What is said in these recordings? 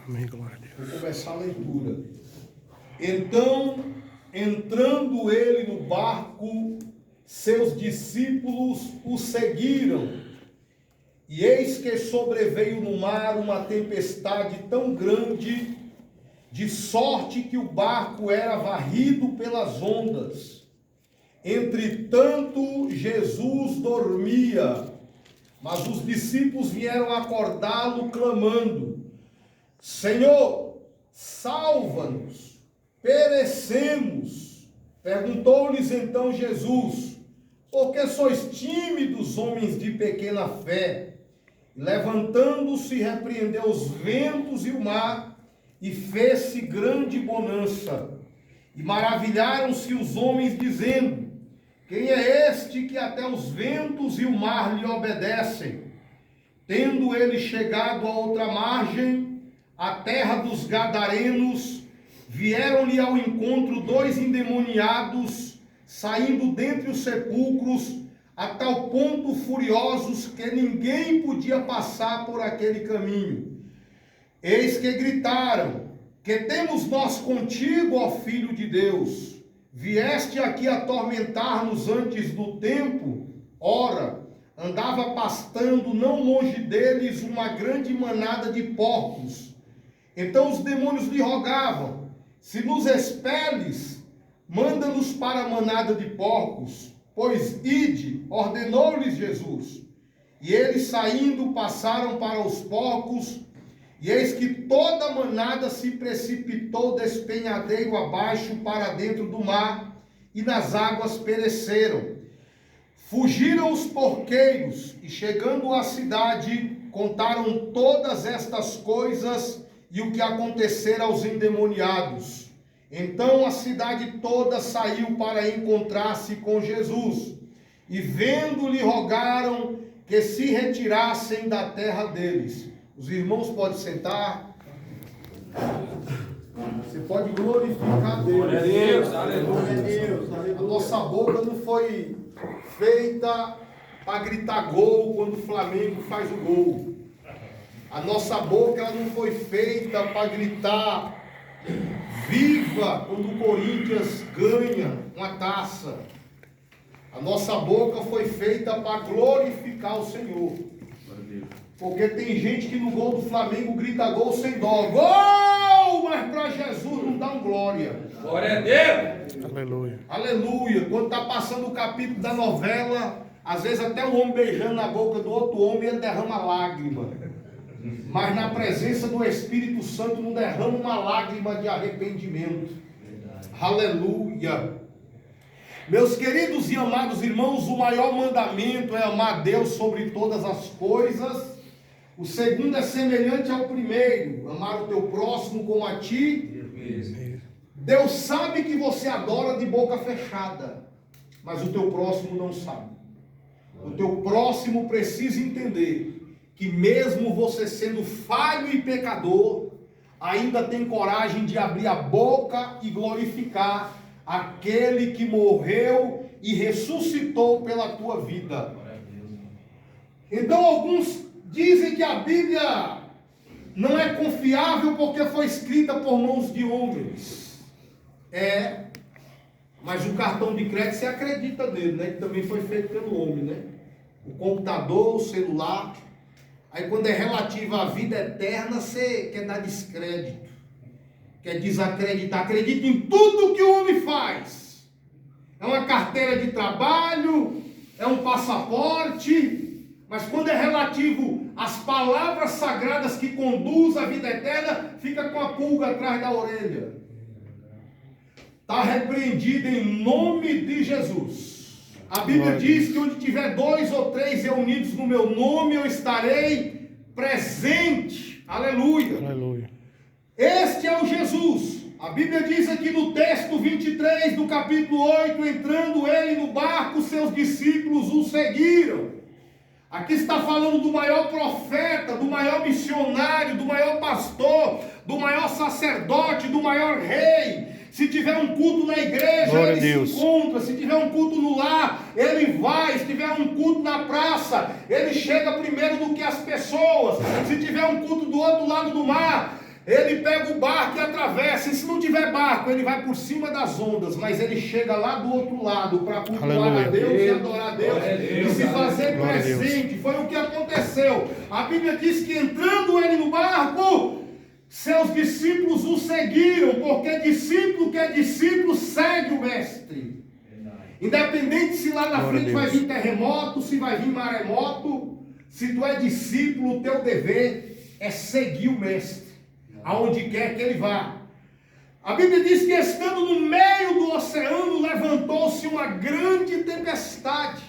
Amém, glória a Deus. Vou começar a leitura. Então, entrando ele no barco, seus discípulos o seguiram. E eis que sobreveio no mar uma tempestade tão grande, de sorte que o barco era varrido pelas ondas. Entretanto, Jesus dormia, mas os discípulos vieram acordá-lo, clamando: Senhor, salva-nos, perecemos. Perguntou-lhes então Jesus: por que sois tímidos, homens de pequena fé? Levantando-se, repreendeu os ventos e o mar, e fez-se grande bonança. E maravilharam-se os homens, dizendo: quem é este que até os ventos e o mar lhe obedecem? Tendo ele chegado à outra margem, a terra dos Gadarenos, vieram-lhe ao encontro 2 endemoniados, saindo dentre os sepulcros, a tal ponto furiosos que ninguém podia passar por aquele caminho. Eis que gritaram: que temos nós contigo, ó Filho de Deus? Vieste aqui atormentar-nos antes do tempo? Ora, andava pastando não longe deles uma grande manada de porcos. Então os demônios lhe rogavam: se nos expeles, manda-nos para a manada de porcos. Pois ide, ordenou-lhes Jesus. E eles saindo passaram para os porcos, e eis que toda a manada se precipitou despenhadeiro abaixo para dentro do mar, e nas águas pereceram. Fugiram os porqueiros, e chegando à cidade, contaram todas estas coisas e o que acontecera aos endemoniados. Então a cidade toda saiu para encontrar-se com Jesus, e vendo-lhe rogaram que se retirassem da terra deles. Os irmãos podem sentar. Você pode glorificar Deus. Glória a Deus, aleluia. Glória a Deus. A nossa boca não foi feita para gritar gol quando o Flamengo faz o gol. A nossa boca ela não foi feita para gritar viva quando o Corinthians ganha uma taça. A nossa boca foi feita para glorificar o Senhor. Porque tem gente que no gol do Flamengo grita gol sem dó. Gol! Mas para Jesus não dá um glória. Glória a Deus! Aleluia. Aleluia. Quando está passando o capítulo da novela, às vezes até o homem beijando na boca do outro homem, ele derrama lágrima. Mas na presença do Espírito Santo não derrama uma lágrima de arrependimento. Aleluia. Meus queridos e amados irmãos, o maior mandamento é amar Deus sobre todas as coisas. O segundo é semelhante ao primeiro: amar o teu próximo como a ti. Deus sabe que você adora de boca fechada, mas o teu próximo não sabe. O teu próximo precisa entender que mesmo você sendo falho e pecador, ainda tem coragem de abrir a boca e glorificar aquele que morreu e ressuscitou pela tua vida. Então alguns dizem que a Bíblia não é confiável porque foi escrita por mãos de homens. Mas o cartão de crédito você acredita nele, né? Que também foi feito pelo homem, né? O computador, o celular. Aí quando é relativo à vida eterna, você quer dar descrédito, quer desacreditar. Acredita em tudo que o homem faz. É uma carteira de trabalho, é um passaporte, mas quando é relativo às palavras sagradas que conduzem à vida eterna, fica com a pulga atrás da orelha. Está repreendido em nome de Jesus. A Bíblia diz que onde tiver 2 ou 3 reunidos no meu nome, eu estarei presente. Aleluia. Aleluia. Este é o Jesus. A Bíblia diz aqui no texto 23 do capítulo 8, entrando ele no barco, seus discípulos o seguiram. Aqui está falando do maior profeta, do maior missionário, do maior pastor, do maior sacerdote, do maior rei. Se tiver um culto na igreja, glória ele se encontra. Se tiver um culto no lar, ele vai. Se tiver um culto na praça, ele chega primeiro do que as pessoas. pessoas. Se tiver um culto do outro lado do mar, ele pega o barco e atravessa. E se não tiver barco, ele vai por cima das ondas, mas ele chega lá do outro lado para cultuar a Deus e adorar a Deus e se fazer presente. Foi o que aconteceu. A Bíblia diz que entrando ele no barco, seus discípulos o seguiram, porque discípulo que é discípulo segue o mestre. Independente se lá na frente vai vir terremoto, se vai vir maremoto, se tu é discípulo, o teu dever é seguir o mestre, aonde quer que ele vá. A Bíblia diz que estando no meio do oceano, levantou-se uma grande tempestade,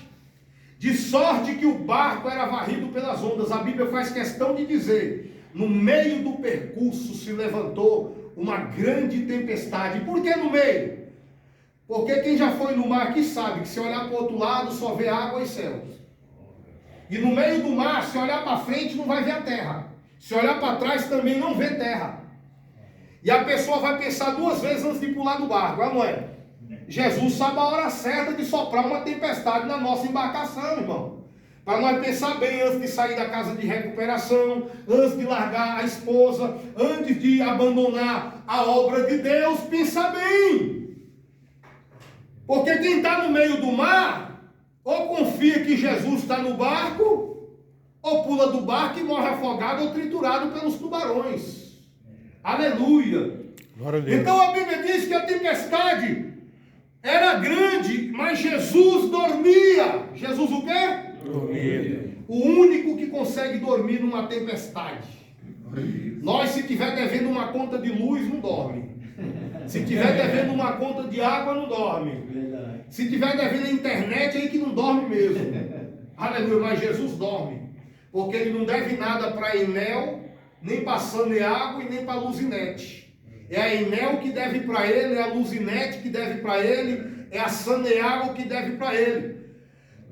de sorte que o barco era varrido pelas ondas. A Bíblia faz questão de dizer, no meio do percurso se levantou uma grande tempestade. Por que no meio? Porque quem já foi no mar aqui sabe que se olhar para o outro lado só vê água e céus. E no meio do mar, se olhar para frente não vai ver a terra. Se olhar para trás também não vê terra. E a pessoa vai pensar duas vezes antes de pular do barco, não é? Jesus sabe a hora certa de soprar uma tempestade na nossa embarcação, irmão. Para nós pensar bem antes de sair da casa de recuperação, antes de largar a esposa, antes de abandonar a obra de Deus, pensar bem. Porque quem está no meio do mar, ou confia que Jesus está no barco, ou pula do barco e morre afogado ou triturado pelos tubarões. Aleluia. Então a Bíblia diz que a tempestade era grande, mas Jesus dormia. Jesus o quê? Dormia. O único que consegue dormir numa tempestade. Nós, se tiver devendo uma conta de luz, não dorme. Se tiver devendo uma conta de água, não dorme. Se tiver devendo a internet, aí que não dorme mesmo. Aleluia, mas Jesus dorme. Porque ele não deve nada para a Enel, nem para a Saneago e nem para a Luzinete. É a Enel que deve para ele, é a Luzinete que deve para ele, é a Saneago que deve para ele.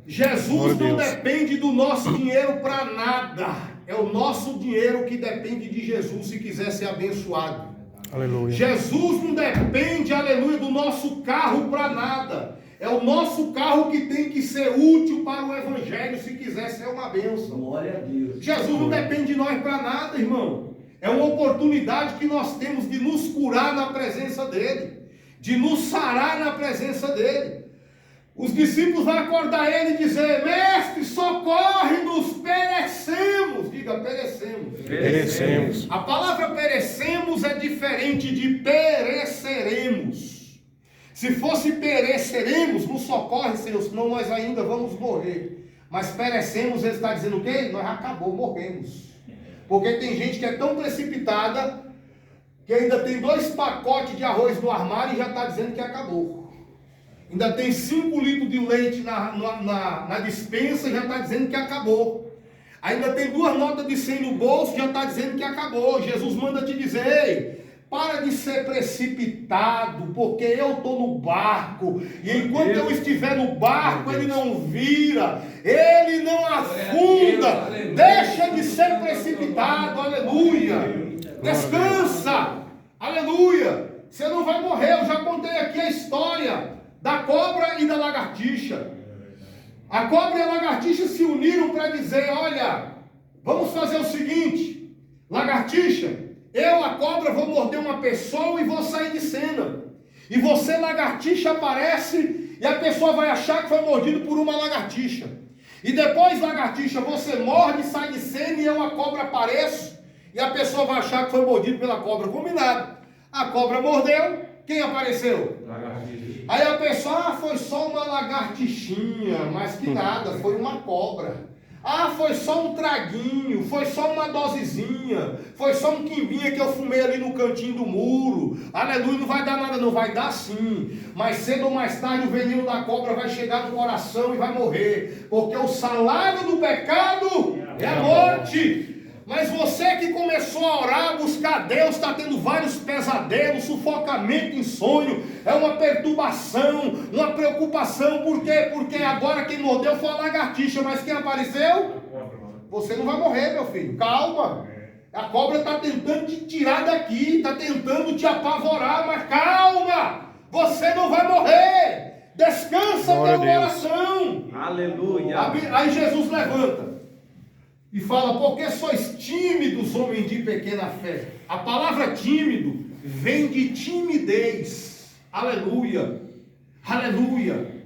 Jesus não depende do nosso dinheiro para nada. É o nosso dinheiro que depende de Jesus se quiser ser abençoado. Aleluia. Jesus não depende, aleluia, do nosso carro para nada. É o nosso carro que tem que ser útil para o Evangelho se quiser ser uma bênção. Glória a Deus. Jesus não depende de nós para nada, irmão. É uma oportunidade que nós temos de nos curar na presença dEle, de nos sarar na presença dEle. Os discípulos vão acordar ele e dizer: Mestre, socorre-nos, perecemos. Diga, perecemos. Perecemos. A palavra perecemos é diferente de pereceremos. Se fosse pereceremos, nos socorre, Senhor, senão nós ainda vamos morrer. Mas perecemos, ele está dizendo o quê? Nós acabou, morremos. Porque tem gente que é tão precipitada que ainda tem 2 pacotes de arroz no armário e já está dizendo que acabou. Ainda tem 5 litros de leite na dispensa e já está dizendo que acabou. Ainda tem 2 notas de 100 no bolso e já está dizendo que acabou. Jesus manda te dizer: ei, para de ser precipitado, porque eu estou no barco, e enquanto eu estiver no barco, ele não vira, ele não afunda. Deixa de ser precipitado, aleluia. Descansa, aleluia. Você não vai morrer. Eu já contei aqui a história da cobra e da lagartixa. A cobra e a lagartixa se uniram para dizer: olha, vamos fazer o seguinte, lagartixa, eu, a cobra, vou morder uma pessoa e vou sair de cena. E você, lagartixa, aparece e a pessoa vai achar que foi mordido por uma lagartixa. E depois, lagartixa, você morde, sai de cena e eu, a cobra, apareço e a pessoa vai achar que foi mordido pela cobra. Combinado. A cobra mordeu, quem apareceu? Lagartixa. Aí a pessoa: foi só uma lagartixinha, mas que nada, foi uma cobra. Foi só um traguinho, foi só uma dosezinha, foi só um quimbinha que eu fumei ali no cantinho do muro. Aleluia, não vai dar nada, não vai dar sim. Mas cedo ou mais tarde o veneno da cobra vai chegar no coração e vai morrer. Porque o salário do pecado é a morte. Mas você que começou a orar, buscar Deus, está tendo vários pesadelos, sufocamento, insônio, é uma perturbação, uma preocupação. Por quê? Porque agora quem mordeu foi a lagartixa, mas quem apareceu? Você não vai morrer, meu filho, calma. A cobra está tentando te tirar daqui, está tentando te apavorar, mas calma, você não vai morrer. Descansa teu coração. Aleluia. Aí Jesus levanta. e fala: por que sois tímidos, homens de pequena fé? A palavra tímido vem de timidez. Aleluia, aleluia.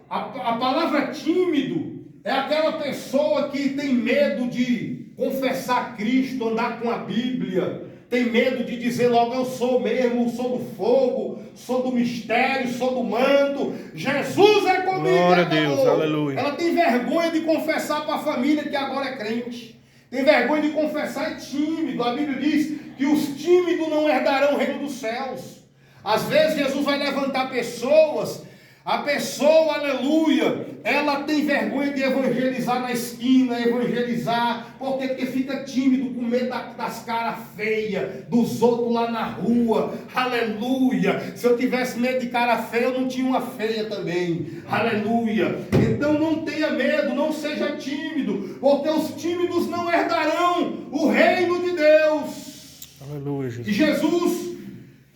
A palavra tímido é aquela pessoa que tem medo de confessar Cristo, andar com a Bíblia, tem medo de dizer logo: eu sou mesmo, sou do fogo, sou do mistério, sou do manto, Jesus é comigo. Glória a Deus, aleluia. Ela tem vergonha de confessar para a família que agora é crente, tem vergonha de confessar, é tímido. A Bíblia diz que os tímidos não herdarão o reino dos céus. Às vezes Jesus vai levantar pessoas, a pessoa, aleluia, ela tem vergonha de evangelizar na esquina, evangelizar, porque fica tímido, com medo das caras feias, dos outros lá na rua, aleluia. Se eu tivesse medo de cara feia, eu não tinha uma feia também, aleluia. Então não tenha medo, não seja tímido, porque os tímidos não herdarão o reino de Deus. Aleluia, Jesus. E Jesus,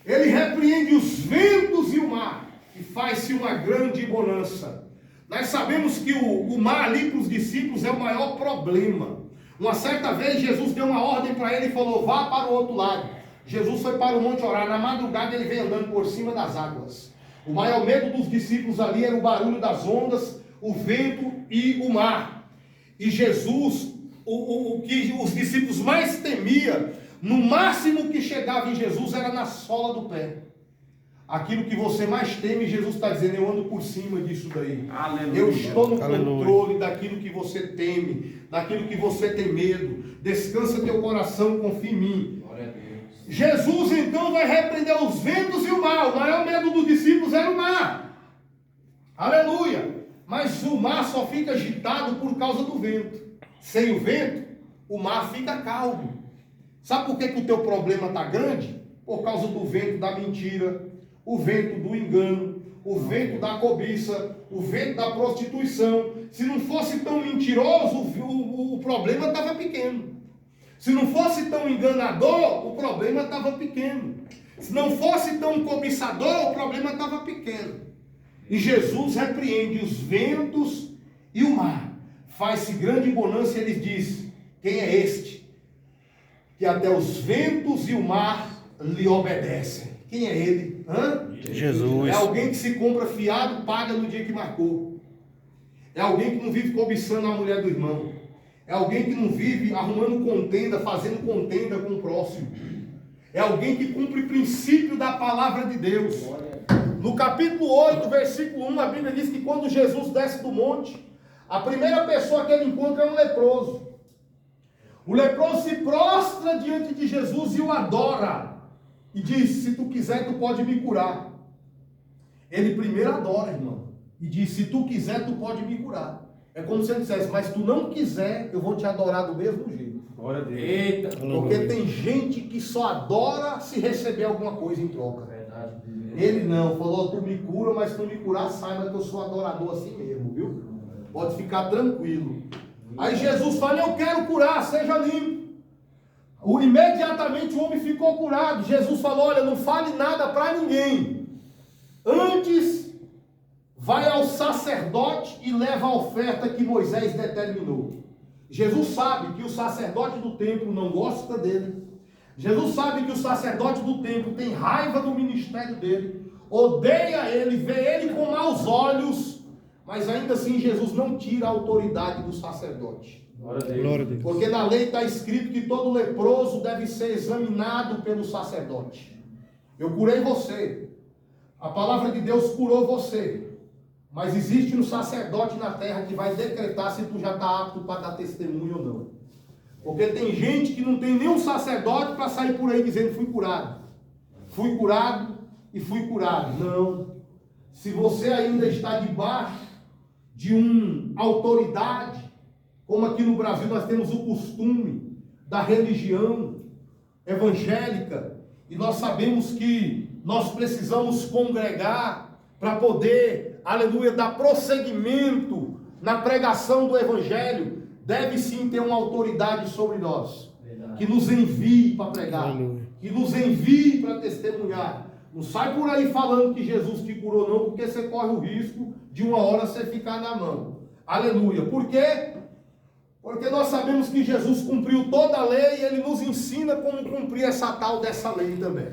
ele repreende os ventos e o mar, e faz-se uma grande bonança. Nós sabemos que o mar ali para os discípulos é o maior problema. Uma certa vez Jesus deu uma ordem para ele e falou: vá para o outro lado. Jesus foi para o monte orar. Na madrugada ele veio andando por cima das águas. O maior medo dos discípulos ali era o barulho das ondas, o vento e o mar. E Jesus, o que os discípulos mais temiam, no máximo que chegava em Jesus era na sola do pé. Aquilo que você mais teme, Jesus está dizendo: eu ando por cima disso daí. Aleluia. Eu estou no controle daquilo que você teme, daquilo que você tem medo. Descansa teu coração, confia em mim. Glória a Deus. Jesus então vai repreender os ventos e o mar. O maior medo dos discípulos era o mar. Aleluia. Mas o mar só fica agitado por causa do vento. Sem o vento, o mar fica calmo. Sabe por que o teu problema está grande? Por causa do vento da mentira, o vento do engano, o vento da cobiça, o vento da prostituição. Se não fosse tão mentiroso, o problema estava pequeno. Se não fosse tão enganador, o problema estava pequeno. Se não fosse tão cobiçador, o problema estava pequeno. E Jesus repreende os ventos e o mar. Faz-se grande bonança e ele diz: quem é este? Que até os ventos e o mar lhe obedecem. Quem é ele? Jesus. É alguém que se compra fiado, paga no dia que marcou. É alguém que não vive cobiçando a mulher do irmão. É alguém que não vive arrumando contenda, fazendo contenda com o próximo. É alguém que cumpre o princípio da palavra de Deus. No capítulo 8, versículo 1, a Bíblia diz que quando Jesus desce do monte, a primeira pessoa que ele encontra é um leproso. O leproso se prostra diante de Jesus e o adora. E diz: se tu quiser, tu pode me curar. Ele primeiro adora, irmão. E diz: se tu quiser, tu pode me curar. É como se ele dissesse: mas se tu não quiser, eu vou te adorar do mesmo jeito. Glória a Deus. Eita. Porque tem gente que só adora se receber alguma coisa em troca. Verdade. Ele não, falou: tu me cura, mas se tu me curar, saiba que eu sou adorador assim mesmo, viu? Pode ficar tranquilo. Aí Jesus fala: eu quero curar, seja limpo. Imediatamente o homem ficou curado. Jesus falou: olha, não fale nada para ninguém. Antes, vai ao sacerdote e leva a oferta que Moisés determinou. Jesus sabe que o sacerdote do templo não gosta dele. Jesus sabe que o sacerdote do templo tem raiva do ministério dele, odeia ele, vê ele com maus olhos. Mas ainda assim Jesus não tira a autoridade do sacerdote. Glória a Deus. Porque na lei está escrito que todo leproso deve ser examinado pelo sacerdote. Eu curei você. A palavra de Deus curou você. Mas existe um sacerdote na terra que vai decretar se tu já está apto para dar testemunho ou não. Porque tem gente que não tem nenhum sacerdote para sair por aí dizendo: fui curado. Fui curado e fui curado. Não. Se você ainda está debaixo de uma autoridade, como aqui no Brasil nós temos o costume da religião evangélica, e nós sabemos que nós precisamos congregar para poder, aleluia, dar prosseguimento na pregação do evangelho, deve sim ter uma autoridade sobre nós. Verdade. Que nos envie para pregar, aleluia, que nos envie para testemunhar. Não sai por aí falando que Jesus te curou não, porque você corre o risco de uma hora você ficar na mão. Aleluia. Por quê? Porque nós sabemos que Jesus cumpriu toda a lei e Ele nos ensina como cumprir essa tal dessa lei também.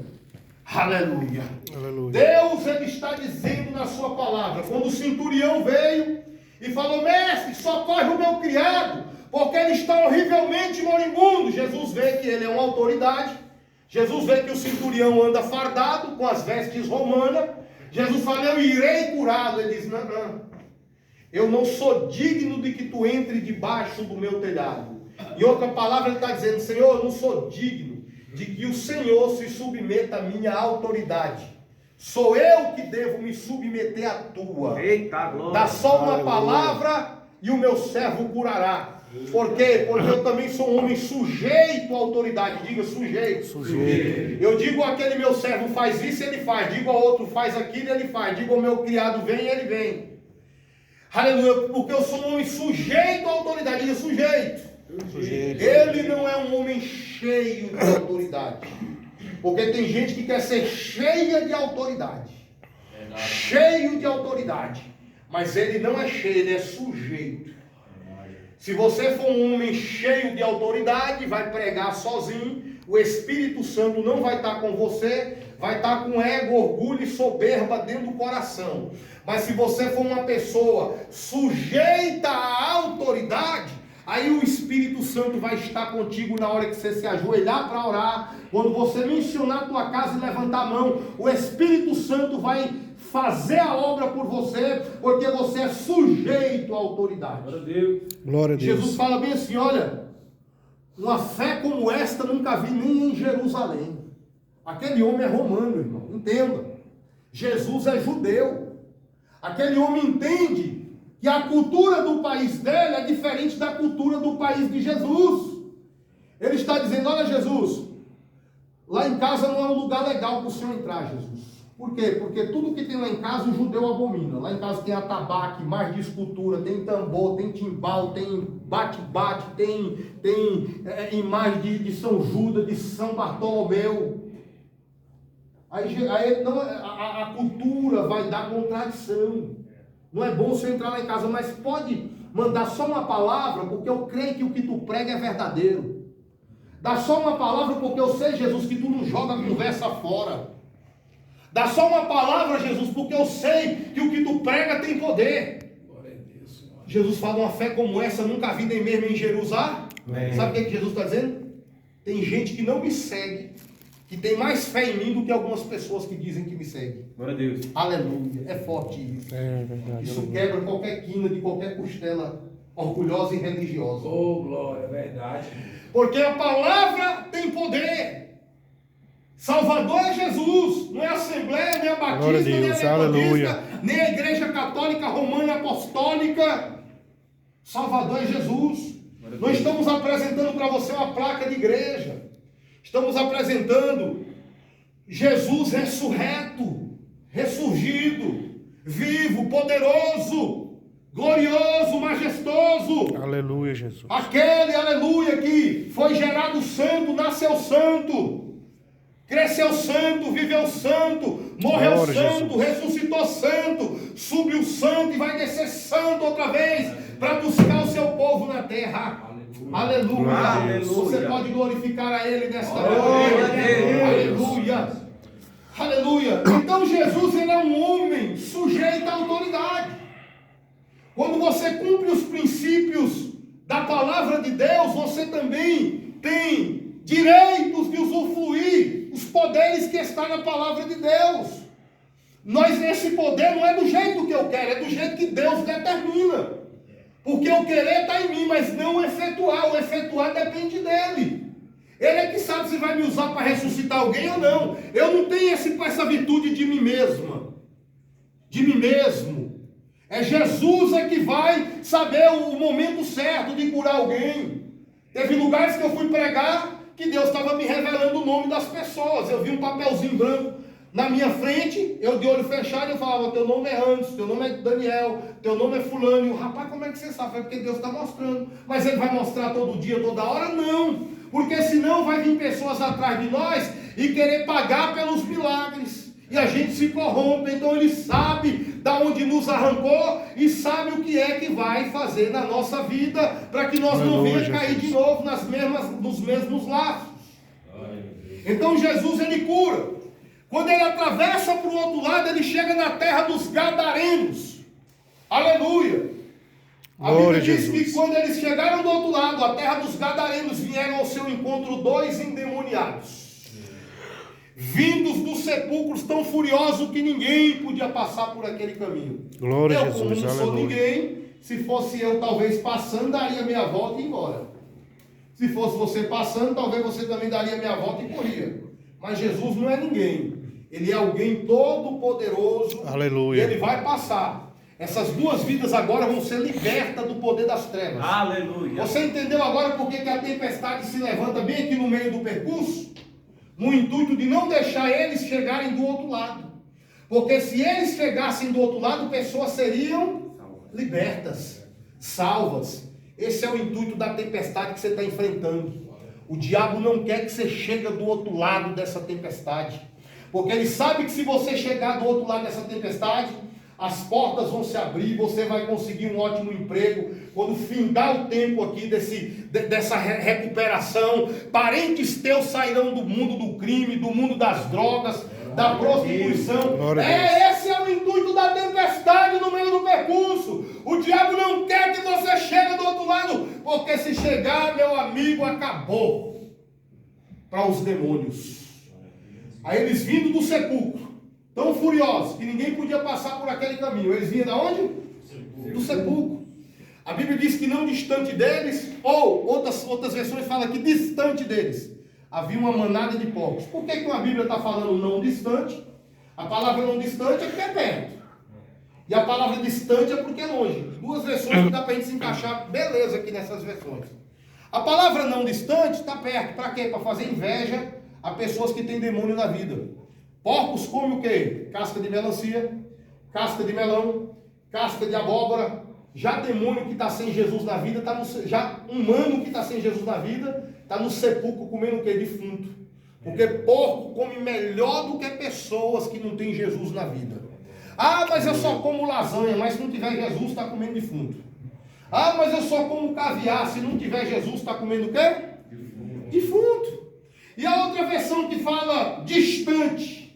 Aleluia. Aleluia. Deus, Ele está dizendo na sua palavra, quando o centurião veio e falou: mestre, socorre o meu criado, porque ele está horrivelmente moribundo. Jesus vê que ele é uma autoridade. Jesus vê que o centurião anda fardado com as vestes romanas. Jesus fala: eu irei curá-lo. Ele diz: não, eu não sou digno de que tu entre debaixo do meu telhado. Em outra palavra, ele está dizendo: Senhor, eu não sou digno de que o Senhor se submeta à minha autoridade. Sou eu que devo me submeter à tua. Eita, glória. Dá só uma palavra e o meu servo curará. Por quê? Porque eu também sou um homem sujeito à autoridade. Diga sujeito. Sujeito. Eu digo àquele meu servo faz isso, ele faz. Digo ao outro faz aquilo, ele faz. Digo ao meu criado vem, ele vem. Aleluia. Porque eu sou um homem sujeito à autoridade. Diga sujeito. Sujeito. Ele não é um homem cheio de autoridade. Porque tem gente que quer ser cheia de autoridade. Cheio de autoridade. Mas ele não é cheio, ele é sujeito. Se você for um homem cheio de autoridade, vai pregar sozinho, o Espírito Santo não vai estar com você, vai estar com ego, orgulho e soberba dentro do coração. Mas se você for uma pessoa sujeita à autoridade, aí o Espírito Santo vai estar contigo na hora que você se ajoelhar para orar. Quando você mencionar a tua casa e levantar a mão, o Espírito Santo vai fazer a obra por você, porque você é sujeito à autoridade. Glória a Deus. Glória a Deus. Jesus fala bem assim: olha, uma fé como esta nunca vi nem em Jerusalém. Aquele homem é romano, irmão, entenda. Jesus é judeu. Aquele homem entende que a cultura do país dele é diferente da cultura do país de Jesus. Ele está dizendo: olha, Jesus, lá em casa não é um lugar legal para o senhor entrar, Jesus. Por quê? Porque tudo que tem lá em casa o judeu abomina. Lá em casa tem atabaque, mais de escultura, tem tambor, tem timbal, tem bate-bate, tem imagem de São Judas, de São Bartolomeu. Aí não, a cultura vai dar contradição. Não é bom você entrar lá em casa, mas pode mandar só uma palavra, porque eu creio que o que tu prega é verdadeiro. Dá só uma palavra, porque eu sei, Jesus, que tu não joga a conversa fora. Dá só uma palavra, Jesus, porque eu sei que o que tu prega tem poder. Glória a Deus, Senhor. Jesus fala: uma fé como essa nunca vi nem mesmo em Jerusalém. Amém. Sabe o que Jesus está dizendo? Tem gente que não me segue, que tem mais fé em mim do que algumas pessoas que dizem que me seguem. Glória a Deus. Aleluia, é forte isso. É verdade. Isso Aleluia. quebra qualquer quina de qualquer costela orgulhosa e religiosa. Oh, glória, verdade. Porque a palavra tem poder. Salvador é Jesus, não é a Assembleia, nem a Glória a Batista, nem a Deus, Metodista, aleluia. nem a Igreja Católica Romana Apostólica. Salvador é Jesus. Não estamos apresentando para você uma placa de igreja. Estamos apresentando Jesus ressurreto, ressurgido, vivo, poderoso, glorioso, majestoso. Aleluia, Jesus. Aquele, aleluia, que foi gerado santo, nasceu santo, cresceu santo, viveu santo, morreu Glória, santo, Jesus. ressuscitou santo, subiu santo e vai descer santo outra vez para buscar o seu povo na terra. Aleluia. Aleluia. Você pode glorificar a Ele nesta Glória a noite. Deus. Aleluia. Aleluia. Então Jesus, ele é um homem sujeito à autoridade. Quando você cumpre os princípios da palavra de Deus, você também tem direitos de usufruir os poderes que estão na palavra de Deus. Esse poder não é do jeito que eu quero, é do jeito que Deus determina. Porque o querer está em mim, mas não o efetuar. O efetuar depende dele. Ele é que sabe se vai me usar para ressuscitar alguém ou não. Eu não tenho essa virtude de mim mesma. De mim mesmo. É Jesus é que vai saber o momento certo de curar alguém. Teve lugares que eu fui pregar que Deus estava me revelando o nome das pessoas. Eu vi um papelzinho branco na minha frente, eu de olho fechado, eu falava: teu nome é Anderson, teu nome é Daniel, teu nome é fulano. E o rapaz: como é que você sabe? É porque Deus está mostrando. Mas ele vai mostrar todo dia, toda hora? Não. Porque senão vai vir pessoas atrás de nós e querer pagar pelos milagres. E a gente se corrompe, então ele sabe da onde nos arrancou e sabe o que é que vai fazer na nossa vida para que nós não venhamos cair de novo nos mesmos laços. Então Jesus ele cura. Quando ele atravessa para o outro lado, ele chega na terra dos Gadarenos. Aleluia. A Bíblia diz que quando eles chegaram do outro lado, a terra dos Gadarenos, vieram ao seu encontro 2 endemoniados. Vindos dos sepulcros tão furiosos que ninguém podia passar por aquele caminho. Glória a Eu, como Jesus, não sou aleluia. ninguém, se fosse eu talvez passando, daria meia volta e ia embora. Se fosse você passando, talvez você também daria meia volta e corria. Mas Jesus não é ninguém. Ele é alguém todo poderoso. Aleluia. E ele vai passar. Essas duas vidas agora vão ser libertas do poder das trevas. Aleluia. Você entendeu agora por que a tempestade se levanta bem aqui no meio do percurso? No intuito de não deixar eles chegarem do outro lado. Porque se eles chegassem do outro lado, pessoas seriam libertas, salvas. Esse é o intuito da tempestade que você está enfrentando. O diabo não quer que você chegue do outro lado dessa tempestade. Porque ele sabe que se você chegar do outro lado dessa tempestade, as portas vão se abrir, você vai conseguir um ótimo emprego. Quando findar o tempo aqui dessa recuperação, parentes teus sairão do mundo do crime, do mundo das drogas, da prostituição. Esse é o intuito da tempestade no meio do percurso. O diabo não quer que você chegue do outro lado, porque se chegar, meu amigo, acabou para os demônios. Aí eles vindo do sepulcro, tão furiosos que ninguém podia passar por aquele caminho. Eles vinham de onde? Do sepulcro. A Bíblia diz que não distante deles, ou outras versões falam que distante deles, havia uma manada de porcos. Por que a Bíblia está falando não distante? A palavra não distante é porque é perto. E a palavra distante é porque é longe. Duas versões que dá para a gente se encaixar beleza aqui nessas versões. A palavra não distante está perto. Para quê? Para fazer inveja a pessoas que têm demônio na vida. Porcos comem o quê? Casca de melancia, casca de melão, casca de abóbora. Já demônio que está sem Jesus na vida, já humano que está sem Jesus na vida, está no sepulcro comendo o quê? Defunto. Porque porco come melhor do que pessoas que não têm Jesus na vida. Ah, mas eu só como lasanha, mas se não tiver Jesus, está comendo defunto. Ah, mas eu só como caviar, se não tiver Jesus, está comendo o quê? Defunto. E a outra versão que fala distante.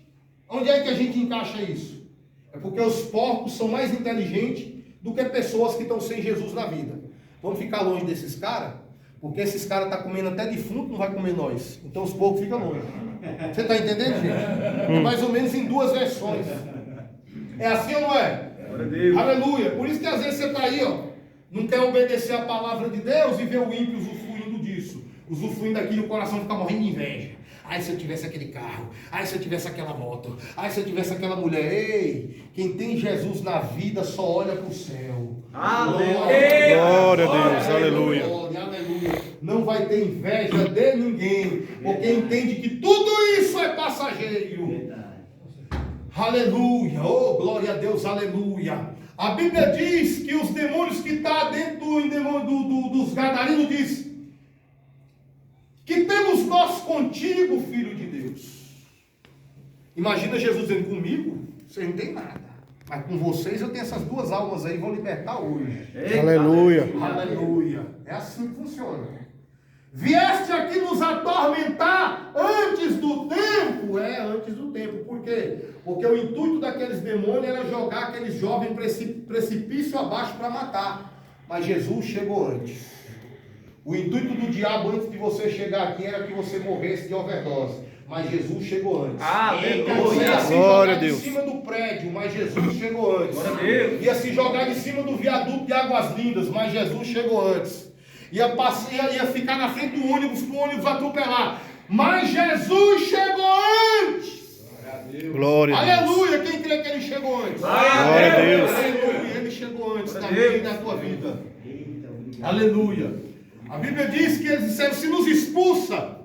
Onde é que a gente encaixa isso? É porque os porcos são mais inteligentes do que pessoas que estão sem Jesus na vida. Vamos ficar longe desses caras? Porque esses caras estão comendo até defunto, não vai comer nós. Então os porcos ficam longe. Você está entendendo, gente? É mais ou menos em duas versões. É assim ou não é? Aleluia. Por isso que às vezes você está aí, ó, não quer obedecer a palavra de Deus e ver o ímpio usufruindo disso. Usufruindo daquilo, o coração fica morrendo de inveja. Ai, se eu tivesse aquele carro. Ai, se eu tivesse aquela moto. Ai, se eu tivesse aquela mulher. Ei, quem tem Jesus na vida só olha para o céu. Aleluia. Glória a Deus, aleluia. Aleluia. Não vai ter inveja de ninguém, porque entende que tudo isso é passageiro. Aleluia. Oh, glória a Deus, aleluia. A Bíblia diz que os demônios que estão dentro dos Gadarenos diz que temos nós contigo, Filho de Deus. Imagina Jesus dizendo comigo, vocês não tem nada. Mas com vocês eu tenho essas duas almas aí, vão libertar hoje. Aleluia. Aleluia. É assim que funciona. Vieste aqui nos atormentar antes do tempo. Antes do tempo. Por quê? Porque o intuito daqueles demônios era jogar aqueles jovens precipício abaixo para matar. Mas Jesus chegou antes. O intuito do diabo antes de você chegar aqui era que você morresse de overdose. Mas Jesus chegou antes. Você ia se jogar de cima do prédio, mas Jesus chegou antes. Ia se jogar de cima do viaduto de Águas Lindas, mas Jesus chegou antes. Ia ficar na frente do ônibus, para o ônibus atropelar. Mas Jesus chegou antes. Glória a Deus. Aleluia. Quem crê que ele chegou antes? Glória a Deus. Aleluia. Ele chegou antes da minha e da tua vida. Aleluia. A Bíblia diz que eles disseram, se nos expulsa,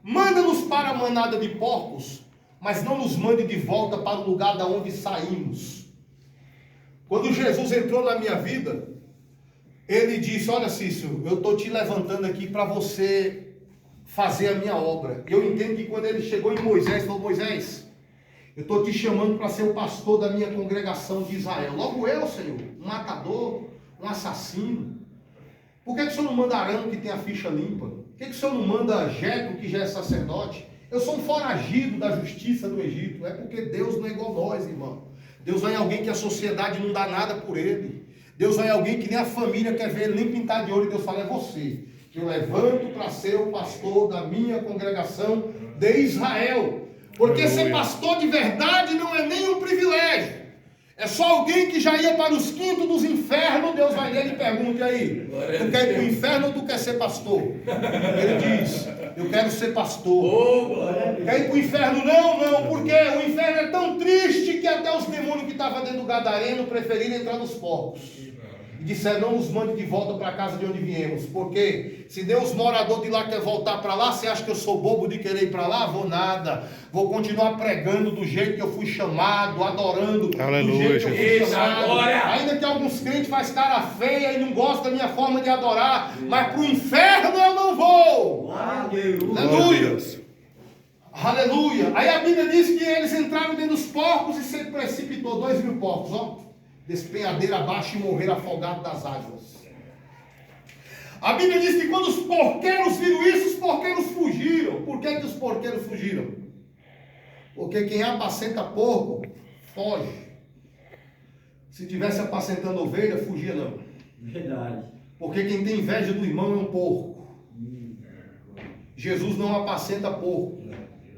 manda-nos para a manada de porcos, mas não nos mande de volta para o lugar da onde saímos. Quando Jesus entrou na minha vida, ele disse, olha Cícero, eu estou te levantando aqui para você fazer a minha obra. E eu entendo que quando ele chegou em Moisés, falou, Moisés, Eu estou te chamando para ser o pastor da minha congregação de Israel. Logo eu, Senhor, um matador, um assassino. Por que o Senhor não manda Arão, que tem a ficha limpa? Por que o Senhor não manda Jetro, que já é sacerdote? Eu sou um foragido da justiça do Egito. É porque Deus não é igual nós, irmão. Deus vai em alguém que a sociedade não dá nada por ele. Deus vai em alguém que nem a família quer ver ele nem pintar de ouro. E Deus fala, é você que eu levanto para ser o pastor da minha congregação de Israel. Porque ser pastor de verdade não é nem um privilégio. É só alguém que já ia para os quintos dos infernos. Deus vai nele e pergunta, e aí, tu quer ir para o inferno ou tu quer ser pastor? Ele diz, eu quero ser pastor. Quer ir para o inferno? Não, porque o inferno é tão triste que até os demônios que estavam dentro do Gadareno preferiram entrar nos porcos. E disseram, não nos mande de volta para a casa de onde viemos. Porque se Deus morador de lá quer voltar para lá, você acha que eu sou bobo de querer ir para lá? Vou nada. Vou continuar pregando do jeito que eu fui chamado, adorando Aleluia, do jeito que eu fui chamado. Ainda que alguns crentes fazem cara feia e não gostam da minha forma de adorar, mas para o inferno eu não vou. Aleluia. Aleluia. Aí a Bíblia diz que eles entraram dentro dos porcos e se precipitou 2.000 porcos, ó. Despenhadeira abaixo e morreram afogados das águas. A Bíblia diz que quando os porqueiros viram isso, os porqueiros fugiram. Por que os porqueiros fugiram? Porque quem apacenta porco, foge. Se tivesse apacentando ovelha, fugia não. Verdade. Porque quem tem inveja do irmão é um porco. Jesus não apacenta porco.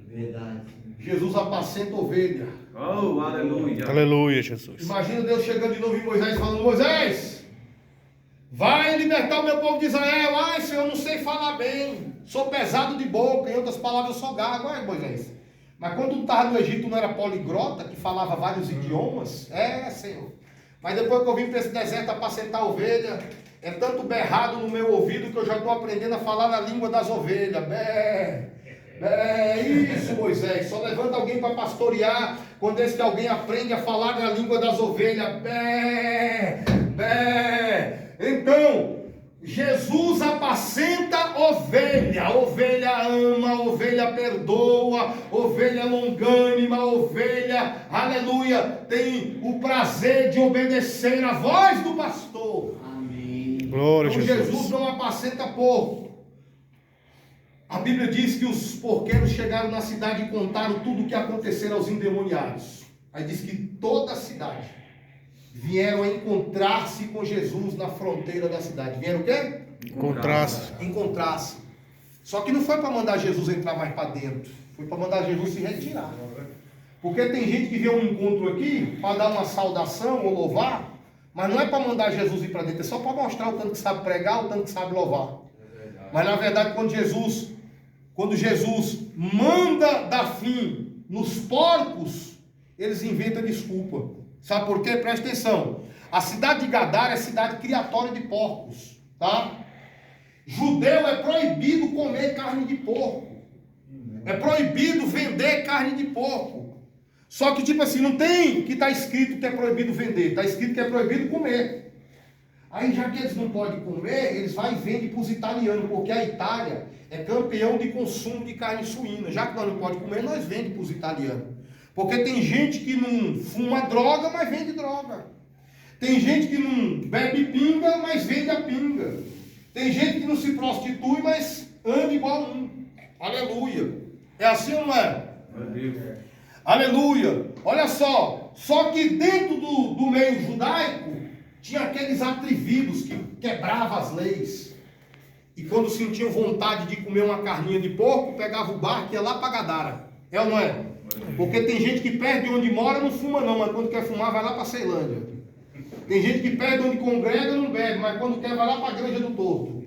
Verdade. Jesus apacenta ovelha. Oh, aleluia. Aleluia, Jesus. Imagina Deus chegando de novo em Moisés falando, Moisés, vai libertar o meu povo de Israel. Ai, Senhor, eu não sei falar bem. Sou pesado de boca, em outras palavras, eu sou gago. Ai, Moisés. Mas quando tu estava no Egito, não era poliglota, que falava vários idiomas? É, Senhor. Mas depois que eu vim para esse deserto apacentar ovelha, é tanto berrado no meu ouvido que eu já estou aprendendo a falar na língua das ovelhas. Bé. É isso, Moisés. Só levanta alguém para pastorear quando esse que alguém aprende a falar na língua das ovelhas. Bé, bé. Então, Jesus apacenta ovelha. Ovelha ama, ovelha perdoa, ovelha longânima, ovelha, aleluia, tem o prazer de obedecer a voz do pastor. Amém. Glória a Então, Jesus. Jesus não apacenta porco. A Bíblia diz que os porqueiros chegaram na cidade e contaram tudo o que aconteceu aos endemoniados. Aí diz que toda a cidade vieram a encontrar-se com Jesus na fronteira da cidade. Vieram o quê? Encontrar-se. Encontrar-se. Só que não foi para mandar Jesus entrar mais para dentro. Foi para mandar Jesus se retirar. Porque tem gente que vê um encontro aqui para dar uma saudação ou louvar, mas não é para mandar Jesus ir para dentro, é só para mostrar o tanto que sabe pregar, o tanto que sabe louvar. Mas na verdade, quando Jesus manda dar fim nos porcos, eles inventam desculpa. Sabe por quê? Presta atenção. A cidade de Gadara é cidade criatória de porcos, tá? Judeu é proibido comer carne de porco. É proibido vender carne de porco. Só que tipo assim, não tem que está escrito que é proibido vender, está escrito que é proibido comer. Aí já que eles não podem comer, eles vão e vendem para os italianos, porque a Itália é campeão de consumo de carne suína. Já que nós não podemos comer, nós vendemos para os italianos. Porque tem gente que não fuma droga, mas vende droga. Tem gente que não bebe pinga, mas vende a pinga. Tem gente que não se prostitui, mas anda igual um. Aleluia. É assim ou não é? Aleluia. Olha só. Só que dentro do meio judaico, tinha aqueles atrevidos que quebravam as leis. E quando sentiam vontade de comer uma carninha de porco, pegava o barco e ia lá para Gadara. É ou não é? Porque tem gente que perto de onde mora não fuma não, mas quando quer fumar vai lá para Ceilândia. Tem gente que perto de onde congrega não bebe, mas quando quer vai lá para a Granja do Torto.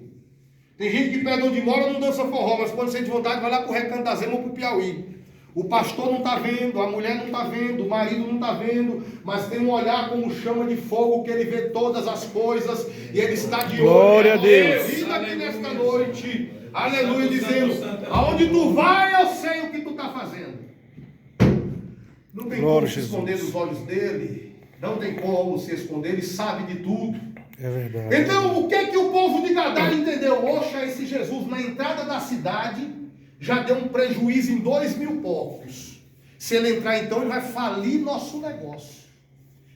Tem gente que perto de onde mora não dança forró, mas quando sente vontade vai lá para o Recanto da Zema ou para o Piauí. O pastor não está vendo, a mulher não está vendo, o marido não está vendo, mas tem um olhar como chama de fogo que ele vê todas as coisas e ele está de olho. Glória a Deus. Vida aqui nesta noite, aleluia, dizendo: aonde tu vai, eu sei o que tu está fazendo. Não tem Glória como se Jesus. esconder dos olhos dele, não tem como se esconder, ele sabe de tudo. É verdade. Então, o que o povo de Gadara entendeu? Oxa, esse Jesus na entrada da cidade já deu um prejuízo em 2.000 porcos. Se ele entrar então, ele vai falir nosso negócio.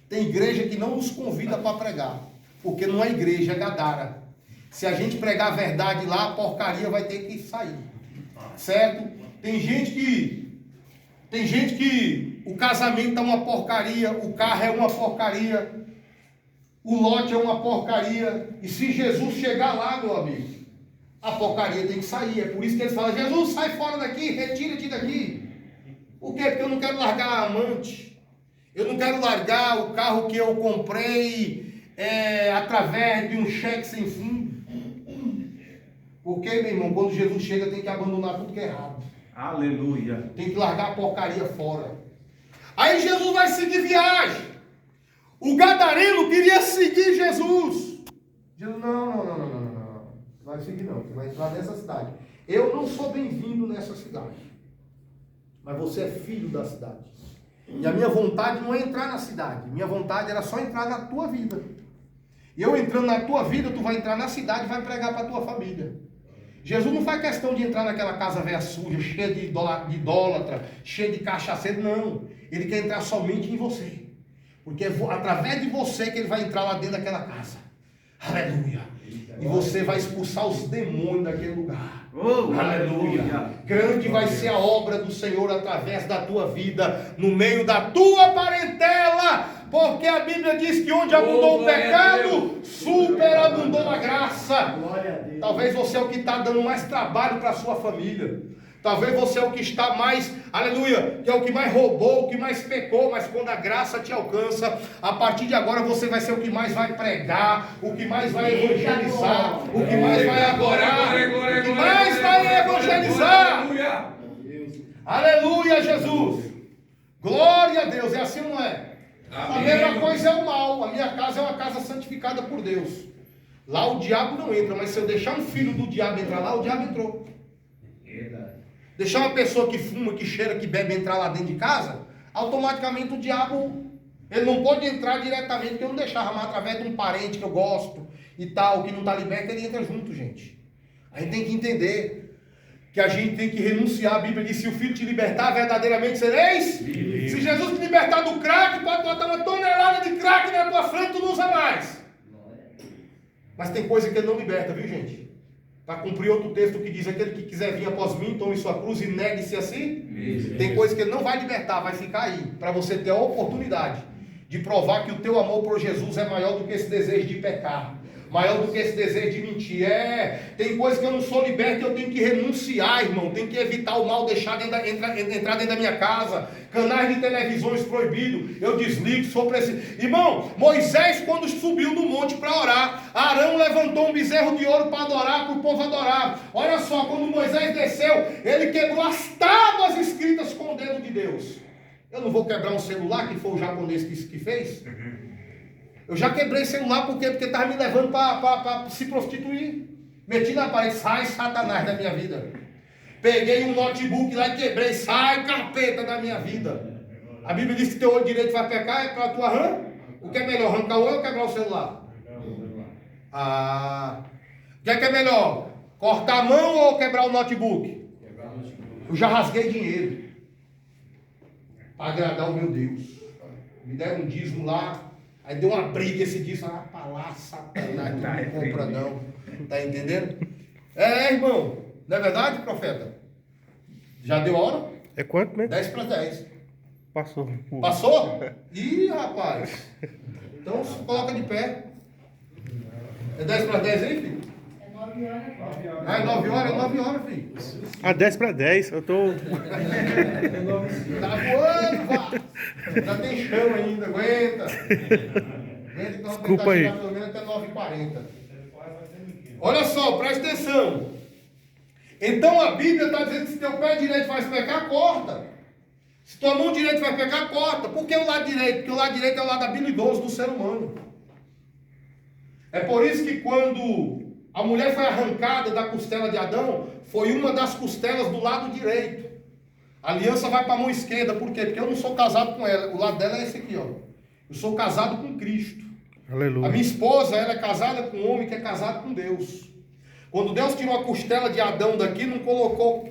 Tem igreja que não nos convida para pregar, porque não é igreja, é Gadara. Se a gente pregar a verdade lá, a porcaria vai ter que sair. Certo? Tem gente que o casamento é uma porcaria, o carro é uma porcaria, o lote é uma porcaria. E se Jesus chegar lá, meu amigo, a porcaria tem que sair. É por isso que eles falam: Jesus, sai fora daqui, retira-te daqui. Por quê? Porque eu não quero largar a amante. Eu não quero largar o carro que eu comprei através de um cheque sem fim. Porque, meu irmão, quando Jesus chega, tem que abandonar tudo que é errado. Aleluia. Tem que largar a porcaria fora. Aí Jesus vai seguir viagem. O gadareno queria seguir Jesus. Jesus, não. Vai seguir não, você vai entrar nessa cidade. Eu não sou bem-vindo nessa cidade. Mas você é filho da cidade. E a minha vontade não é entrar na cidade. Minha vontade era só entrar na tua vida. E eu entrando na tua vida, tu vai entrar na cidade e vai pregar para a tua família. Jesus não faz questão de entrar naquela casa velha suja, cheia de idólatra, cheia de cachaceiro, não. Ele quer entrar somente em você. Porque é através de você que ele vai entrar lá dentro daquela casa. Aleluia. E você vai expulsar os demônios daquele lugar. Oh, aleluia. Grande vai ser a obra do Senhor através da tua vida, no meio da tua parentela. Porque a Bíblia diz que onde abundou o pecado, superabundou a graça. Talvez você é o que está dando mais trabalho para a sua família. Talvez você é o que está mais, aleluia, que é o que mais roubou, o que mais pecou, mas quando a graça te alcança, a partir de agora você vai ser o que mais vai pregar, o que mais vai evangelizar, o que mais vai adorar, o que mais vai evangelizar. Aleluia, Jesus. Glória a Deus, é assim ou não é? A mesma coisa é o mal. A minha casa é uma casa santificada por Deus. Lá o diabo não entra, mas se eu deixar um filho do diabo entrar lá, o diabo entrou. Deixar uma pessoa que fuma, que cheira, que bebe entrar lá dentro de casa, automaticamente o diabo, ele não pode entrar diretamente, porque eu não deixava, mas através de um parente que eu gosto e tal, que não está liberto, ele entra junto, gente. A gente tem que entender que a gente tem que renunciar. A Bíblia diz: se o Filho te libertar, verdadeiramente sereis livres. Se Jesus te libertar do crack, pode botar uma tonelada de crack na tua frente, tu não usa mais. Mas tem coisa que ele não liberta, viu, gente? Para cumprir outro texto que diz: aquele que quiser vir após mim, tome sua cruz e negue-se a si. Tem coisa que ele não vai libertar, vai ficar aí, para você ter a oportunidade de provar que o teu amor por Jesus é maior do que esse desejo de pecar, maior do que esse desejo de mentir. Tem coisa que eu não sou liberto, eu tenho que renunciar, irmão. Tenho que evitar o mal, deixar entrar dentro da minha casa. Canais de televisões proibidos, eu desligo, se for preciso. Irmão, Moisés, quando subiu no monte para orar, Arão levantou um bezerro de ouro para adorar, para o povo adorar. Olha só, quando Moisés desceu, ele quebrou as tábuas escritas com o dedo de Deus. Eu não vou quebrar um celular, que foi o japonês que fez. Eu já quebrei celular porque estava me levando para se prostituir. Meti na parede: sai Satanás da minha vida. Peguei um notebook lá e quebrei: sai capeta da minha vida. A Bíblia diz que teu olho direito vai pecar, é para tu arrancar. O que é melhor, arrancar o olho ou quebrar o celular? O que é melhor, cortar a mão ou quebrar o notebook? Eu já rasguei dinheiro para agradar o meu Deus. Me deram um dízimo lá. Aí deu uma briga esse dízimo. Para lá, Satanás, não compra não. Tá entendendo? Irmão. Não é verdade, profeta? Já deu hora? É quanto mesmo? 10 para 10. Passou. Passou? Ih, rapaz. Então coloca de pé. É 10 para 10 aí, filho? É 9 horas. Ah, é 9 horas? É 9 horas, filho. Ah, 10 para 10. Eu tô. Tá voando, vá. Já tem chão ainda, aguenta. Desculpa aí. Pelo menos até 9h40. Olha só, presta atenção. Então a Bíblia está dizendo que se teu pé direito faz pecar, corta. Se tua mão direita vai pecar, corta. Por que o lado direito? Porque o lado direito é o lado habilidoso do ser humano. É por isso que quando a mulher foi arrancada da costela de Adão, foi uma das costelas do lado direito. A aliança vai para a mão esquerda. Por quê? Porque eu não sou casado com ela. O lado dela é esse aqui, ó. Eu sou casado com Cristo. Aleluia. A minha esposa, ela é casada com um homem que é casado com Deus. Quando Deus tirou a costela de Adão daqui, não colocou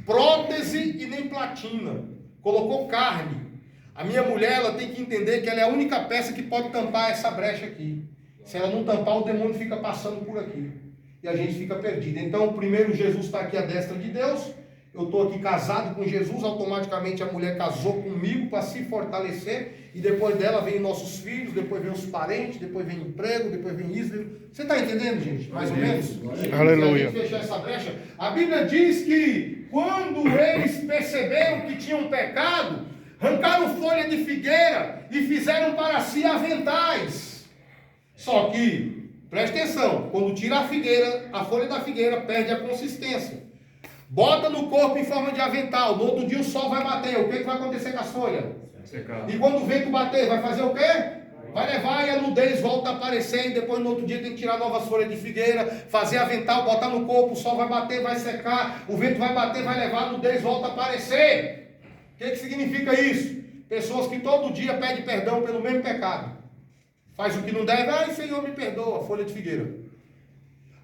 prótese e nem platina. colocou carne. A minha mulher, ela tem que entender que ela é a única peça que pode tampar essa brecha aqui. Se ela não tampar, o demônio fica passando por aqui. E a gente fica perdido. Então, primeiro Jesus está aqui à destra de Deus. Eu estou aqui casado com Jesus, automaticamente a mulher casou comigo para se fortalecer. E depois dela vem nossos filhos, depois vem os parentes, depois vem emprego, depois vem isso. Você está entendendo, gente? Mais ou menos? Aleluia. Se a gente fechar essa brecha, a Bíblia diz que quando eles perceberam que tinham pecado, arrancaram folha de figueira e fizeram para si aventais. Só que, preste atenção, quando tira a figueira, a folha da figueira perde a consistência. Bota no corpo em forma de avental, no outro dia o sol vai bater, o que vai acontecer com as folhas? E quando o vento bater, vai fazer o quê? Vai levar e a nudez volta a aparecer, e depois no outro dia tem que tirar novas folhas de figueira, fazer avental, botar no corpo, o sol vai bater, vai secar, o vento vai bater, vai levar, a nudez volta a aparecer. O que significa isso? Pessoas que todo dia pedem perdão pelo mesmo pecado. Faz o que não deve, ai Senhor me perdoa, folha de figueira.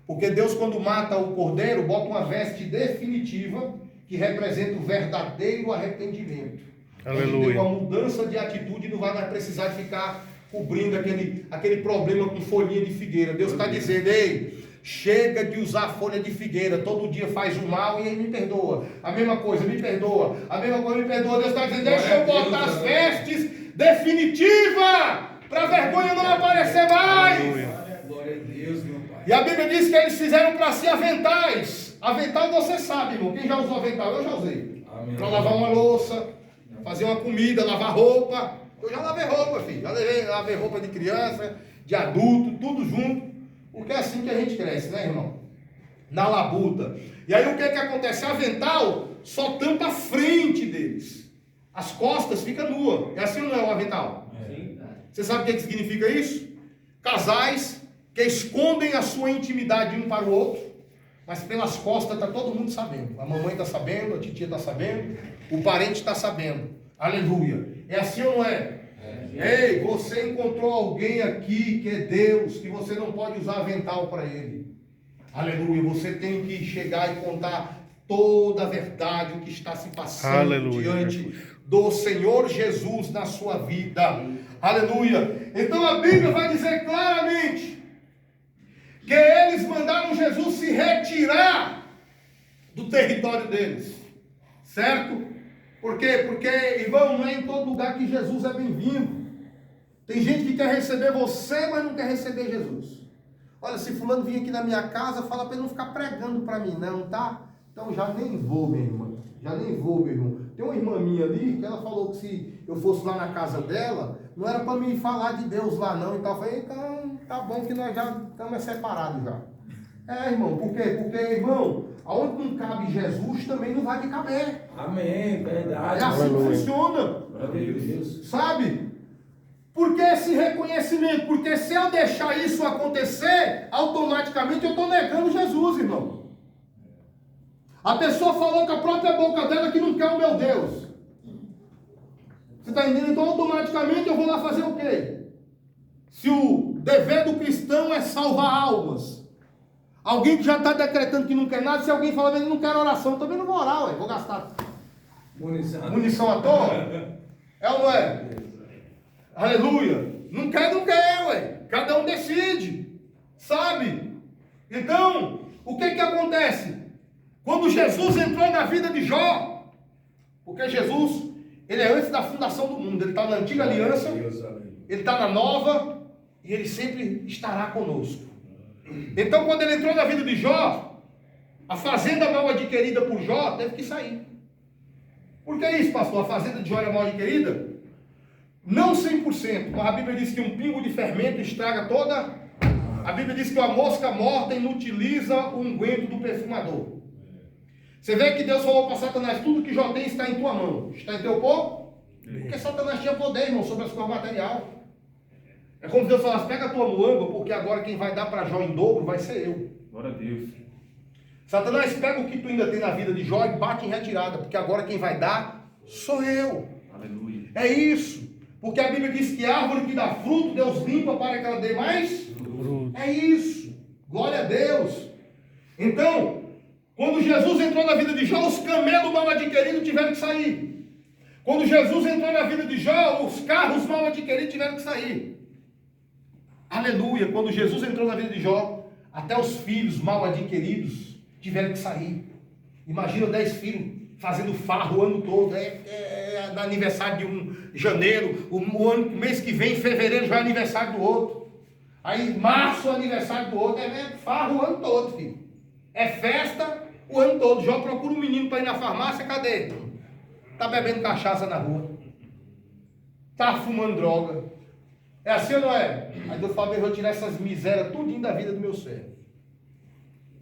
Porque Deus, quando mata o cordeiro, bota uma veste definitiva que representa o verdadeiro arrependimento. Aleluia. Tem uma mudança de atitude, não vai mais precisar de ficar cobrindo aquele problema com folhinha de figueira. Deus está dizendo, ei, chega de usar folha de figueira, todo dia faz o mal e aí me perdoa. A mesma coisa, me perdoa. A mesma coisa, me perdoa. Deus está dizendo, deixa eu botar as vestes definitivas, para a vergonha não aparecer mais. Glória a Deus, meu Pai. E a Bíblia diz que eles fizeram para si aventais. Avental você sabe, irmão. Quem já usou avental? Eu já usei. Para lavar uma louça, fazer uma comida, lavar roupa. Eu já lavei roupa, filho. Já lavei roupa de criança, de adulto, tudo junto. Porque é assim que a gente cresce, né, irmão? Na labuta. E aí o que acontece? Avental só tampa a frente deles. As costas ficam nuas. É assim ou não é o avental? Sim. Você sabe o que significa isso? Casais que escondem a sua intimidade um para o outro, mas pelas costas está todo mundo sabendo. A mamãe está sabendo, a titia está sabendo, o parente está sabendo. Aleluia. É assim ou não é? Ei, você encontrou alguém aqui que é Deus, que você não pode usar avental para ele. Aleluia. Você tem que chegar e contar toda a verdade, o que está se passando Aleluia, diante Jesus. do Senhor Jesus na sua vida. Aleluia. Então a Bíblia vai dizer claramente que eles mandaram Jesus se retirar do território deles. Certo? Por quê? Porque, irmão, não é em todo lugar que Jesus é bem-vindo. Tem gente que quer receber você, mas não quer receber Jesus. Olha, se fulano vir aqui na minha casa, fala para ele não ficar pregando para mim, não, tá? Então já nem vou, minha irmã. Já nem vou, meu irmão. Tem uma irmã minha ali, que ela falou que se eu fosse lá na casa dela, não era para mim falar de Deus lá não. Então eu falei, então tá bom que nós já estamos separados já. É, irmão, por quê? Porque, irmão, aonde não cabe Jesus também não vai me caber. Amém, verdade. É assim que funciona. Glória a Deus. Sabe? Porque esse reconhecimento, porque se eu deixar isso acontecer, automaticamente eu estou negando Jesus, irmão. A pessoa falou com a própria boca dela que não quer o meu Deus. Você está entendendo? Então automaticamente eu vou lá fazer o quê? Se o dever do cristão é salvar almas, alguém que já está decretando que não quer nada, se alguém falar que não quer oração, também não vou orar, ué, vou gastar munição à toa. É ou não é? Aleluia. Não quer, ué. Cada um decide. Sabe? Então, o que acontece? Quando Jesus entrou na vida de Jó, porque Jesus, ele é antes da fundação do mundo, ele está na antiga aliança, ele está na nova, e ele sempre estará conosco. Então, quando ele entrou na vida de Jó, a fazenda mal adquirida por Jó teve que sair. Por que isso, pastor? A fazenda de Jó era mal adquirida? Não 100%, mas a Bíblia diz que um pingo de fermento estraga toda. A Bíblia diz que uma mosca morta inutiliza o unguento do perfumador. Você vê que Deus falou para Satanás, tudo que Jó tem está em tua mão. Está em teu corpo? Porque Satanás tinha poder, irmão, sobre as coisas materiais. É como se Deus falasse, pega a tua muamba, porque agora quem vai dar para Jó em dobro vai ser eu. Glória a Deus. Satanás, pega o que tu ainda tem na vida de Jó e bate em retirada, porque agora quem vai dar sou eu. Aleluia. É isso. Porque a Bíblia diz que a árvore que dá fruto, Deus limpa para que ela dê mais. É isso. Glória a Deus. Então, quando Jesus entrou na vida de Jó, os camelos mal adquiridos tiveram que sair. Quando Jesus entrou na vida de Jó, os carros mal adquiridos tiveram que sair. Aleluia. Quando Jesus entrou na vida de Jó, até os filhos mal adquiridos tiveram que sair. Imagina 10 filhos fazendo farro o ano todo. No aniversário de um janeiro, o mês que vem, fevereiro, já é aniversário do outro. Aí março é aniversário do outro. É farro o ano todo, filho. É festa o ano todo. Jó procura um menino para ir na farmácia, cadê? Está bebendo cachaça na rua. Está fumando droga. É assim ou não é? Aí Deus fala, eu vou tirar essas misérias tudinho da vida do meu servo.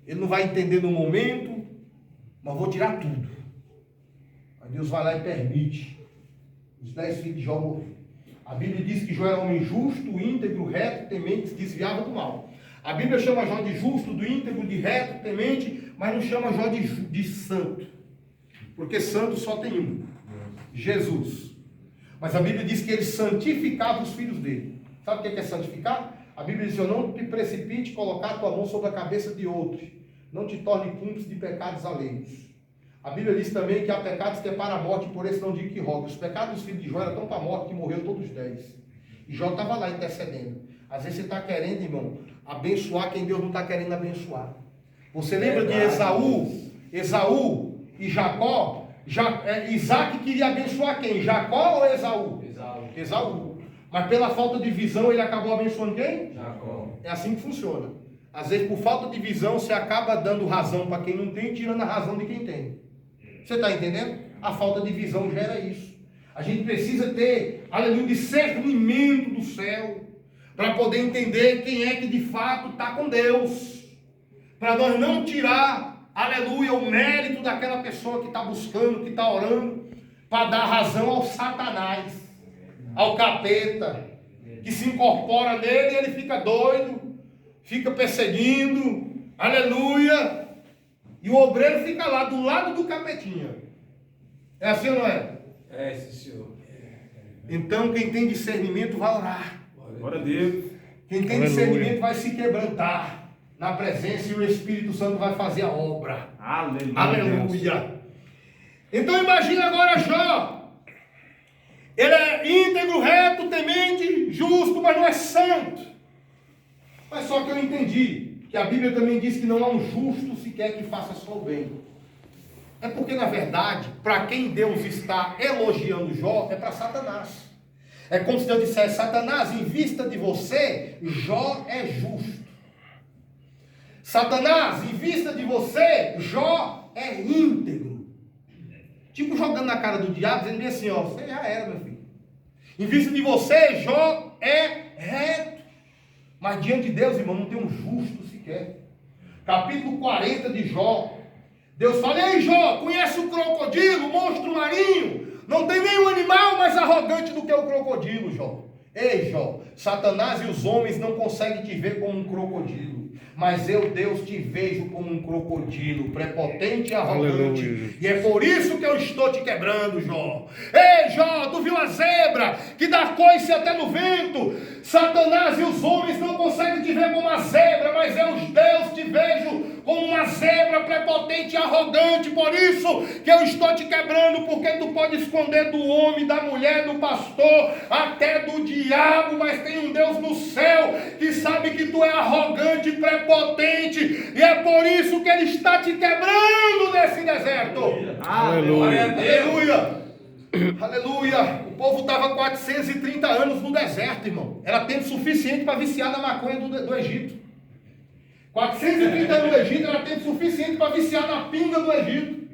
Ele não vai entender no momento, mas vou tirar tudo. Aí Deus vai lá e permite os 10 filhos de Jó morrer. A Bíblia diz que Jó era homem justo, íntegro, reto, temente, se desviava do mal. A Bíblia chama Jó de justo, do íntegro, de reto, temente, mas não chama Jó de santo. Porque santo só tem um, Jesus. Mas a Bíblia diz que ele santificava os filhos dele. Sabe o que é santificar? A Bíblia diz, eu não te precipite colocar a tua mão sobre a cabeça de outro. Não te torne cúmplice de pecados alheios. A Bíblia diz também que há pecados que é para a morte, por esse não digo que roga. Os pecados dos filhos de Jó eram tão para a morte que morreu todos os 10. E Jó estava lá intercedendo. Às vezes você está querendo, irmão, abençoar quem Deus não está querendo abençoar. Você lembra de Esaú e Jacó? Isaac queria abençoar quem? Jacó ou Esaú? Esaú. Mas pela falta de visão ele acabou abençoando quem? Jacó. É assim que funciona. Às vezes por falta de visão você acaba dando razão para quem não tem, tirando a razão de quem tem. Você está entendendo? A falta de visão gera isso. A gente precisa ter, aleluia, discernimento do céu, para poder entender quem é que de fato está com Deus. Para nós não tirar, aleluia, o mérito daquela pessoa que está buscando, que está orando, para dar razão ao Satanás, ao capeta, que se incorpora nele e ele fica doido, fica perseguindo, aleluia. E o obreiro fica lá, do lado do capetinha. É assim ou não é? É, sim, senhor. Então, quem tem discernimento vai orar. Glória a Deus. Quem tem discernimento vai se quebrantar na presença e o Espírito Santo vai fazer a obra. Aleluia. Aleluia. Então, imagina agora Jó. Ele é íntegro, reto, temente, justo, mas não é santo. Mas só que eu entendi que a Bíblia também diz que não há um justo sequer que faça só o bem. É porque, na verdade, para quem Deus está elogiando Jó, é para Satanás. É como se Deus dissesse, Satanás, em vista de você, Jó é justo. Satanás, em vista de você, Jó é íntegro. Tipo jogando na cara do diabo, dizendo assim, ó, você já era, meu filho. Em vista de você, Jó é reto. Mas diante de Deus, irmão, não tem um justo sequer. Capítulo 40 de Jó. Deus fala, ei Jó, conhece o crocodilo, o monstro marinho? Não tem nenhum animal mais arrogante do que o crocodilo, Jó. Ei Jó, Satanás e os homens não conseguem te ver como um crocodilo. Mas eu, Deus, te vejo como um crocodilo, prepotente e arrogante. Aleluia. E é por isso que eu estou te quebrando, Jó. Ei, Jó, tu viu a zebra que dá coice até no vento? Satanás e os homens não conseguem te ver como uma zebra, mas eu, Deus, te vejo como uma zebra prepotente e arrogante. Por isso que eu estou te quebrando, porque tu pode esconder do homem, da mulher, do pastor, até do diabo, mas tem um Deus no céu que sabe que tu é arrogante e prepotente, e é por isso que ele está te quebrando nesse deserto. Aleluia. Aleluia. Aleluia. O povo estava 430 anos no deserto, irmão. Era tempo suficiente para viciar na maconha do Egito. 430 anos no Egito era tempo suficiente para viciar na pinga do Egito.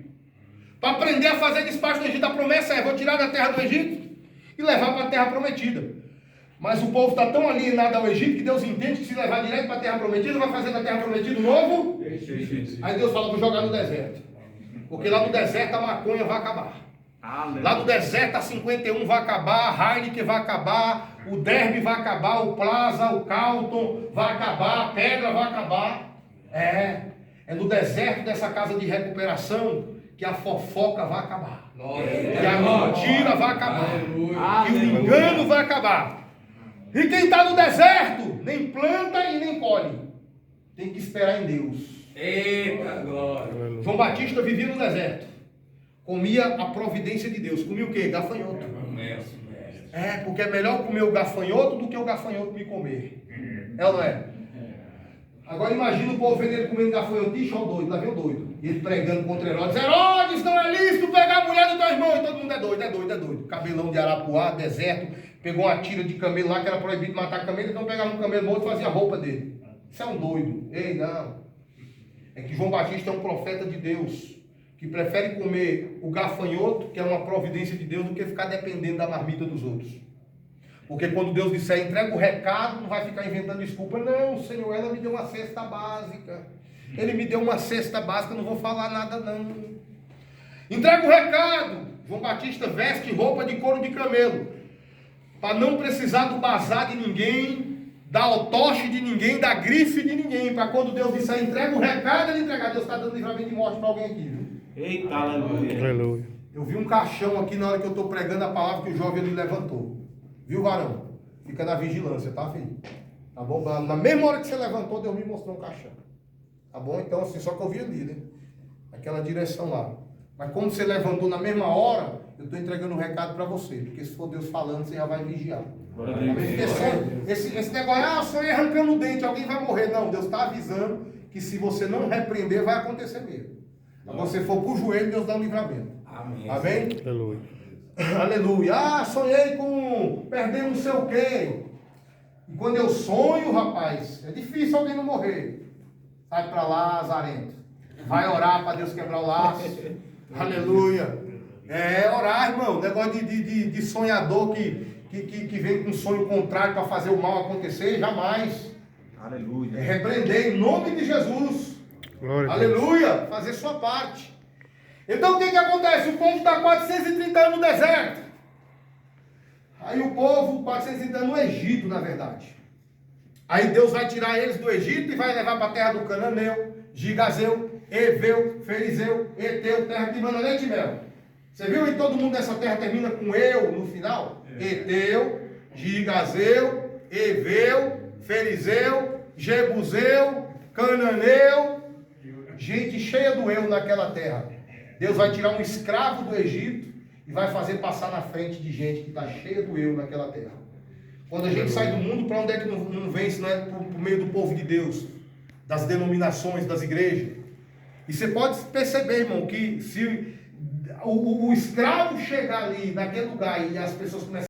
Para aprender a fazer despacho do Egito. A promessa é, vou tirar da terra do Egito e levar para a terra prometida. Mas o povo está tão alienado ao Egito que Deus entende que se levar direto para a terra prometida, vai fazer da terra prometida um novo. Aí Deus fala, vou jogar no deserto. Porque lá no deserto a maconha vai acabar. Lá no deserto a 51 vai acabar, a Heineken vai acabar, o Derby vai acabar, o Plaza, o Carlton vai acabar, a Pedra vai acabar. É no deserto dessa casa de recuperação que a fofoca vai acabar. Que a mentira vai acabar. Que o engano vai acabar. E quem está no deserto, nem planta e nem colhe. Tem que esperar em Deus. Eita glória. João Batista vivia no deserto. comia a providência de Deus. Comia o quê? Gafanhoto. Mestre. Porque é melhor comer o gafanhoto do que o gafanhoto me comer. É ou não é? Agora imagina o povo vendo ele comendo gafanhoto, ixi, ó doido, lá vem o doido. E ele pregando contra Herodes, Herodes, não é lícito pegar a mulher do teu irmão. E todo mundo é doido. Cabelão de Arapuá, deserto, pegou uma tira de camelo lá, que era proibido matar camelo, então pegava um camelo morto e fazia a roupa dele. Isso é um doido. Ei, não. É que João Batista é um profeta de Deus, que prefere comer o gafanhoto, que é uma providência de Deus, do que ficar dependendo da marmita dos outros. Porque quando Deus disser, entrega o recado, não vai ficar inventando desculpa. Não, Senhor, ela me deu uma cesta básica. Ele me deu uma cesta básica, não vou falar nada não. Entrega o recado. João Batista veste roupa de couro de camelo, para não precisar do bazar de ninguém, da otoche de ninguém, da grife de ninguém. Para quando Deus disser, entrega o recado, ele entregar. Deus está dando livramento de morte para alguém aqui, viu? Eita, aleluia. Aleluia. Eu vi um caixão aqui na hora que eu estou pregando a palavra que o jovem ele levantou. Viu, varão? Fica na vigilância, tá, filho? Tá bom? Na mesma hora que você levantou, Deus me mostrou um caixão. Tá bom? Então, assim, só que eu vi ali, né? Aquela direção lá. Mas como você levantou na mesma hora, eu estou entregando um recado para você. Porque se for Deus falando, você já vai vigiar. Esse negócio, sonhei arrancando o dente, alguém vai morrer. Não, Deus está avisando que se você não repreender, vai acontecer mesmo. Se você for pro joelho, Deus dá um livramento. Amém. Amém? Aleluia. Aleluia. Sonhei com perder não sei o quê. E quando eu sonho, rapaz, é difícil alguém não morrer. Sai para lá, azarento. Vai orar para Deus quebrar o laço. Aleluia. Orar, irmão. Negócio de sonhador que vem com um sonho contrário para fazer o mal acontecer, jamais. Aleluia. Repreender em nome de Jesus. Glória a Deus. Aleluia. Fazer sua parte. Então o que acontece? O povo está 430 anos no deserto. Aí o povo, 430 anos no Egito, na verdade. Aí Deus vai tirar eles do Egito e vai levar para a terra do Cananeu, Gigazeu, Eveu, Ferizeu, Eteu, terra de mana, leite e mel. Você viu? E todo mundo dessa terra termina com eu no final? Eteu, Gigazeu, Eveu, Ferizeu, Jebuseu, Cananeu. Gente cheia do eu naquela terra. Deus vai tirar um escravo do Egito e vai fazer passar na frente de gente que está cheia do eu naquela terra. Quando a gente sai do mundo, para onde é que não vem, se não é por meio do povo de Deus, das denominações, das igrejas? E você pode perceber, irmão, que se o escravo chegar ali naquele lugar e as pessoas começarem